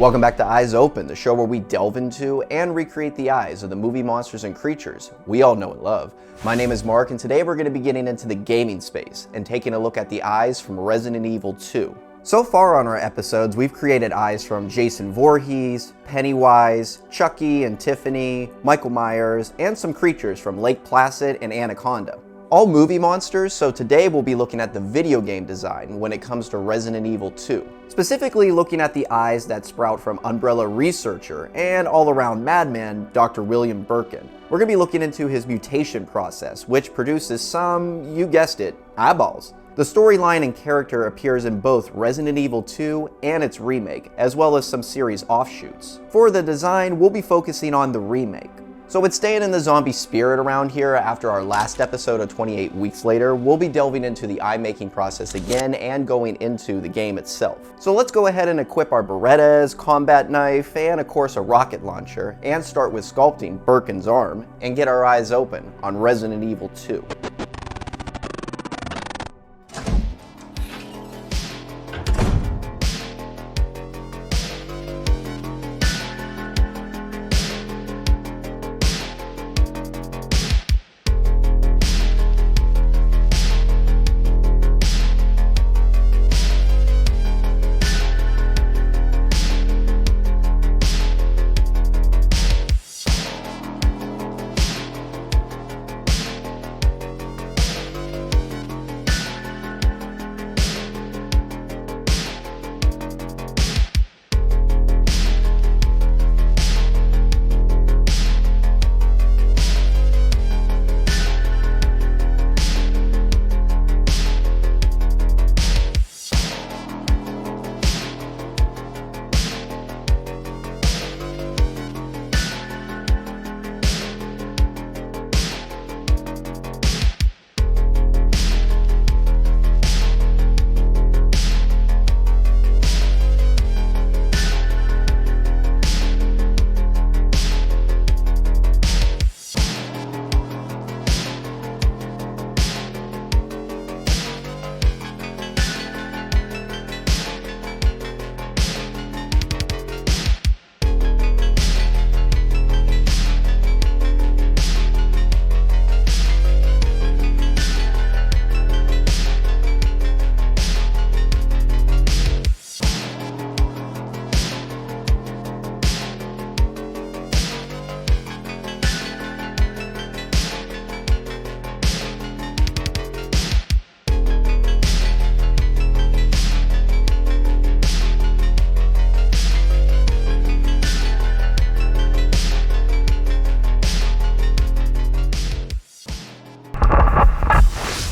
Welcome back to Eyes Open, the show where we delve into and recreate the eyes of the movie monsters and creatures we all know and love. My name is Mark, and today we're going to be getting into the gaming space and taking a look at the eyes from Resident Evil 2. So far on our episodes, we've created eyes from Jason Voorhees, Pennywise, Chucky and Tiffany, Michael Myers, and some creatures from Lake Placid and Anaconda. All movie monsters, so today we'll be looking at the video game design when it comes to Resident Evil 2. Specifically looking at the eyes that sprout from Umbrella researcher and all-around madman Dr. William Birkin. We're going to be looking into his mutation process, which produces some, you guessed it, eyeballs. The storyline and character appears in both Resident Evil 2 and its remake, as well as some series offshoots. For the design, we'll be focusing on the remake. So with staying in the zombie spirit around here, after our last episode of 28 Weeks Later, we'll be delving into the eye making process again and going into the game itself. So let's go ahead and equip our Berettas, combat knife, and of course a rocket launcher, and start with sculpting Birkin's arm, and get our eyes open on Resident Evil 2.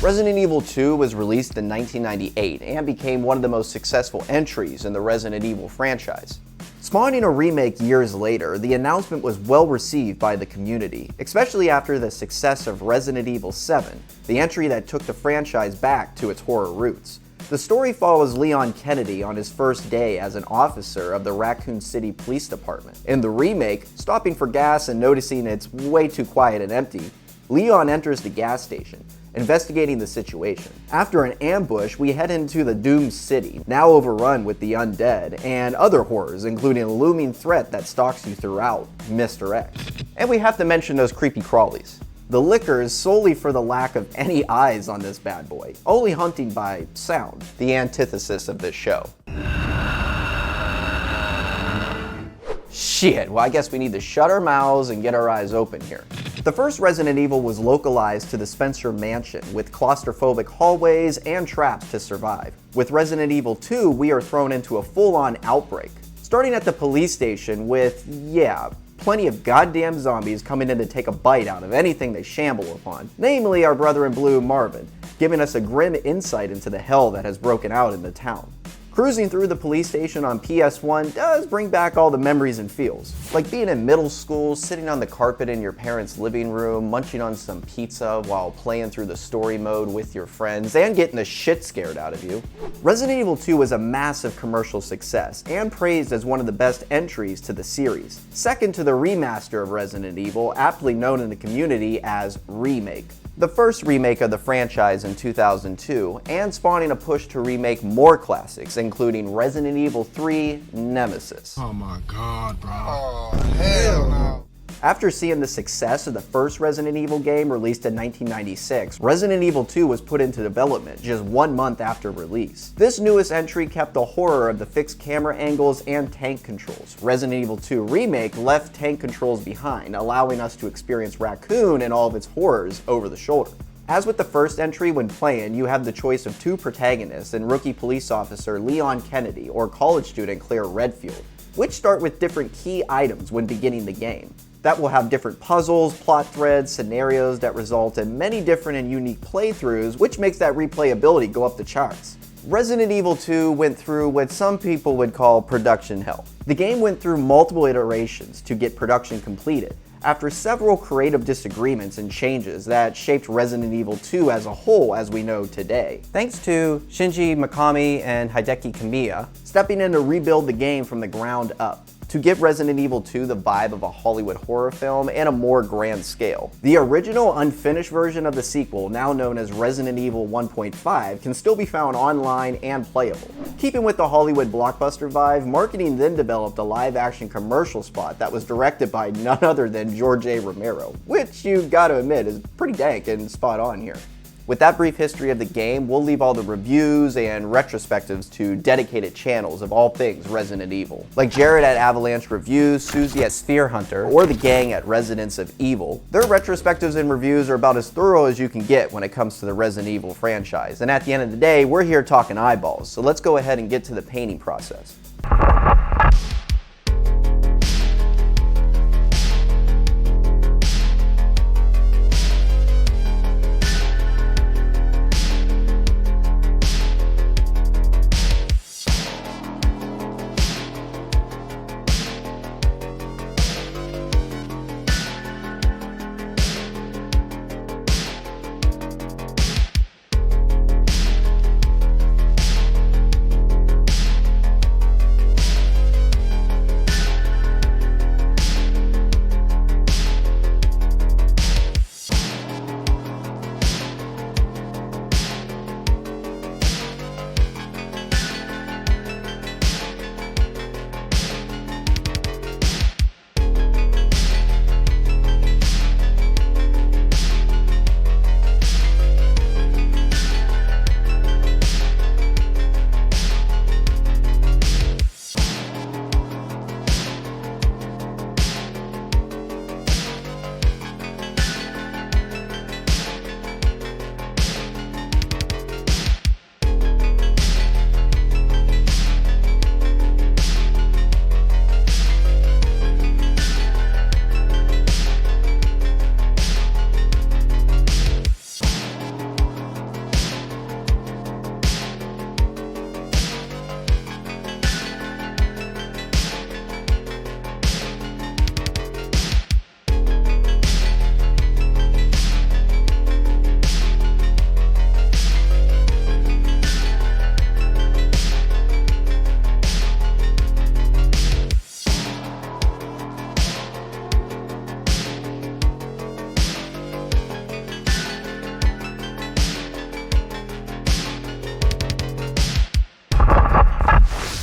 Resident Evil 2 was released in 1998 and became one of the most successful entries in the Resident Evil franchise. Spawning a remake years later, the announcement was well received by the community, especially after the success of Resident Evil 7, the entry that took the franchise back to its horror roots. The story follows Leon Kennedy on his first day as an officer of the Raccoon City Police Department. In the remake, stopping for gas and noticing it's way too quiet and empty, Leon enters the gas station, investigating the situation. After an ambush, we head into the doomed city, now overrun with the undead, and other horrors, including a looming threat that stalks you throughout, Mr. X. And we have to mention those creepy crawlies. The lickers solely for the lack of any eyes on this bad boy, only hunting by sound, the antithesis of this show. Shit, well I guess we need to shut our mouths and get our eyes open here. The first Resident Evil was localized to the Spencer Mansion with claustrophobic hallways and traps to survive. With Resident Evil 2, we are thrown into a full-on outbreak. Starting at the police station with, plenty of goddamn zombies coming in to take a bite out of anything they shamble upon, namely our brother in blue, Marvin, giving us a grim insight into the hell that has broken out in the town. Cruising through the police station on PS1 does bring back all the memories and feels. Like being in middle school, sitting on the carpet in your parents' living room, munching on some pizza while playing through the story mode with your friends, and getting the shit scared out of you. Resident Evil 2 was a massive commercial success, and praised as one of the best entries to the series. Second to the remaster of Resident Evil, aptly known in the community as Remake. the first remake of the franchise in 2002, and spawning a push to remake more classics, including Resident Evil 3 Nemesis. Oh my god, bro. Oh, hell no. After seeing the success of the first Resident Evil game released in 1996, Resident Evil 2 was put into development just 1 month after release. This newest entry kept the horror of the fixed camera angles and tank controls. Resident Evil 2 Remake left tank controls behind, allowing us to experience Raccoon and all of its horrors over the shoulder. As with the first entry, when playing, you have the choice of two protagonists in rookie police officer Leon Kennedy or college student Claire Redfield, which start with different key items when beginning the game. That will have different puzzles, plot threads, scenarios that result in many different and unique playthroughs, which makes that replayability go up the charts. Resident Evil 2 went through what some people would call production hell. The game went through multiple iterations to get production completed, after several creative disagreements and changes that shaped Resident Evil 2 as a whole as we know today. Thanks to Shinji Mikami and Hideki Kamiya stepping in to rebuild the game from the ground up, to give Resident Evil 2 the vibe of a Hollywood horror film and a more grand scale. The original unfinished version of the sequel, now known as Resident Evil 1.5, can still be found online and playable. Keeping with the Hollywood blockbuster vibe, marketing then developed a live-action commercial spot that was directed by none other than George A. Romero, which you gotta admit is pretty dank and spot on here. With that brief history of the game, we'll leave all the reviews and retrospectives to dedicated channels of all things Resident Evil. Like Jared at Avalanche Reviews, Susie at Sphere Hunter, or the gang at Residents of Evil. Their retrospectives and reviews are about as thorough as you can get when it comes to the Resident Evil franchise. And at the end of the day, we're here talking eyeballs, so let's go ahead and get to the painting process.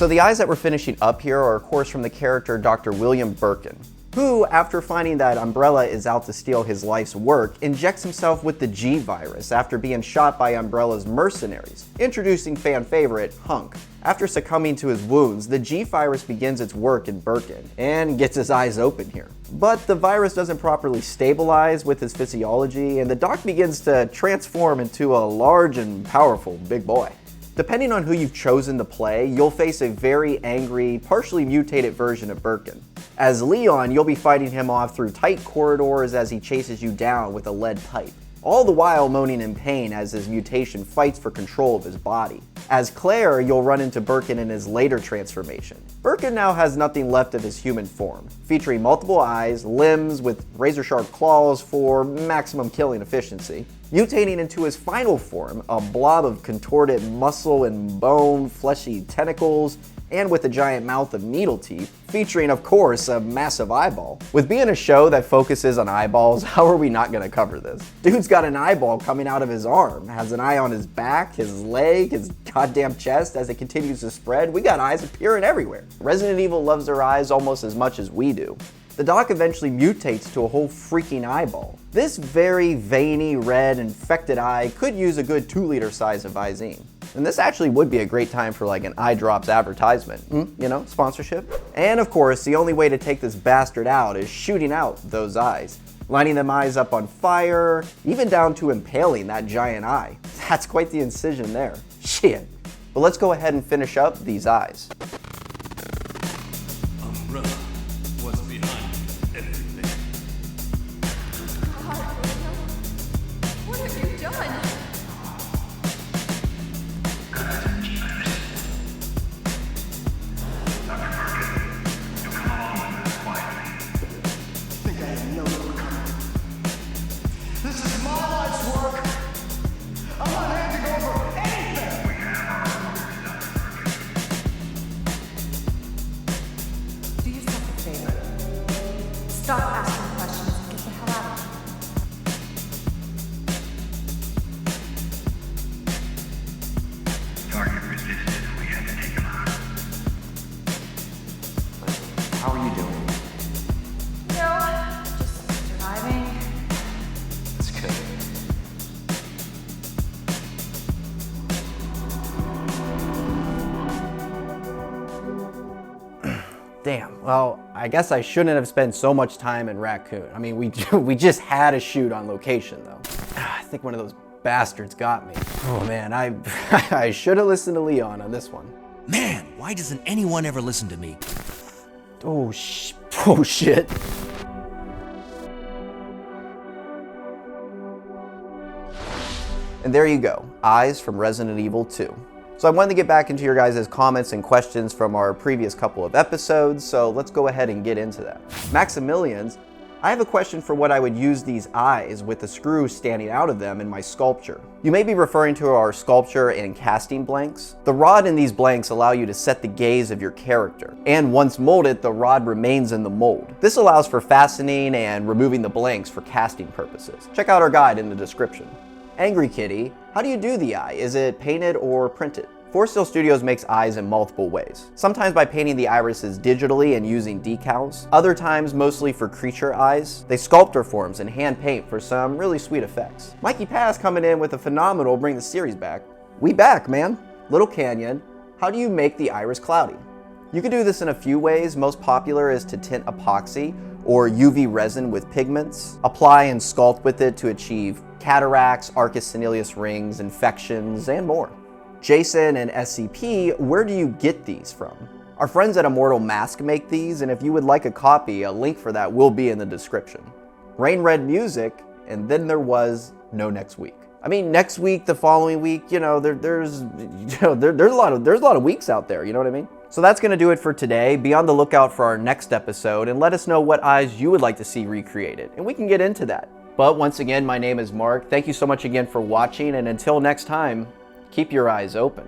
So the eyes that we're finishing up here are of course from the character Dr. William Birkin, who, after finding that Umbrella is out to steal his life's work, injects himself with the G virus after being shot by Umbrella's mercenaries, introducing fan favorite Hunk. After succumbing to his wounds, the G virus begins its work in Birkin and gets his eyes open here. But the virus doesn't properly stabilize with his physiology, and the Doc begins to transform into a large and powerful big boy. Depending on who you've chosen to play, you'll face a very angry, partially mutated version of Birkin. As Leon, you'll be fighting him off through tight corridors as he chases you down with a lead pipe, all the while moaning in pain as his mutation fights for control of his body. As Claire, you'll run into Birkin in his later transformation. Birkin now has nothing left of his human form, featuring multiple eyes, limbs with razor-sharp claws for maximum killing efficiency. Mutating into his final form, a blob of contorted muscle and bone, fleshy tentacles, and with a giant mouth of needle teeth, featuring, of course, a massive eyeball. With being a show that focuses on eyeballs, how are we not gonna cover this? Dude's got an eyeball coming out of his arm, has an eye on his back, his leg, his goddamn chest. As it continues to spread, we got eyes appearing everywhere. Resident Evil loves their eyes almost as much as we do. The doc eventually mutates to a whole freaking eyeball. This very veiny, red, infected eye could use a good 2-liter size of Visine. And this actually would be a great time for like an eye drops advertisement, you know, sponsorship. And of course, the only way to take this bastard out is shooting out those eyes, lining them eyes up on fire, even down to impaling that giant eye. That's quite the incision there. Shit. But let's go ahead and finish up these eyes. Umbrella, what's behind everything? God, what have you done? This is my life's work. I'm not handing over anything. Do yourself a favor. Stop asking questions and get the hell out of here. Target resisted. We had to take him out. How are you doing? No, just surviving. That's good. Damn, well, I guess I shouldn't have spent so much time in Raccoon. I mean, we just had a shoot on location, though. I think one of those bastards got me. Oh man, I should have listened to Leon on this one. Man, why doesn't anyone ever listen to me? Oh shit. And there you go, Eyes from Resident Evil 2. So I wanted to get back into your guys' comments and questions from our previous couple of episodes, so let's go ahead and get into that. Maximilian's, I have a question for what I would use these eyes with the screws standing out of them in my sculpture. You may be referring to our sculpture and casting blanks. The rod in these blanks allow you to set the gaze of your character, and once molded, the rod remains in the mold. This allows for fastening and removing the blanks for casting purposes. Check out our guide in the description. Angry Kitty, how do you do the eye? Is it painted or printed? Forest Hill Studios makes eyes in multiple ways. Sometimes by painting the irises digitally and using decals. Other times, mostly for creature eyes, they sculptor forms and hand paint for some really sweet effects. Mikey Pass coming in with a phenomenal Bring the Series Back. We back, man. Little Canyon, how do you make the iris cloudy? You can do this in a few ways. Most popular is to tint epoxy or UV resin with pigments. Apply and sculpt with it to achieve cataracts, arcus cinereus rings, infections, and more. Jason and SCP, where do you get these from? Our friends at Immortal Mask make these, and if you would like a copy, a link for that will be in the description. Rain Red Music, and then there was no next week. I mean, next week, the following week, you know, there's a lot of weeks out there, you know what I mean? So that's gonna do it for today. Be on the lookout for our next episode and let us know what eyes you would like to see recreated, and we can get into that. But once again, my name is Mark. Thank you so much again for watching, and until next time, keep your eyes open.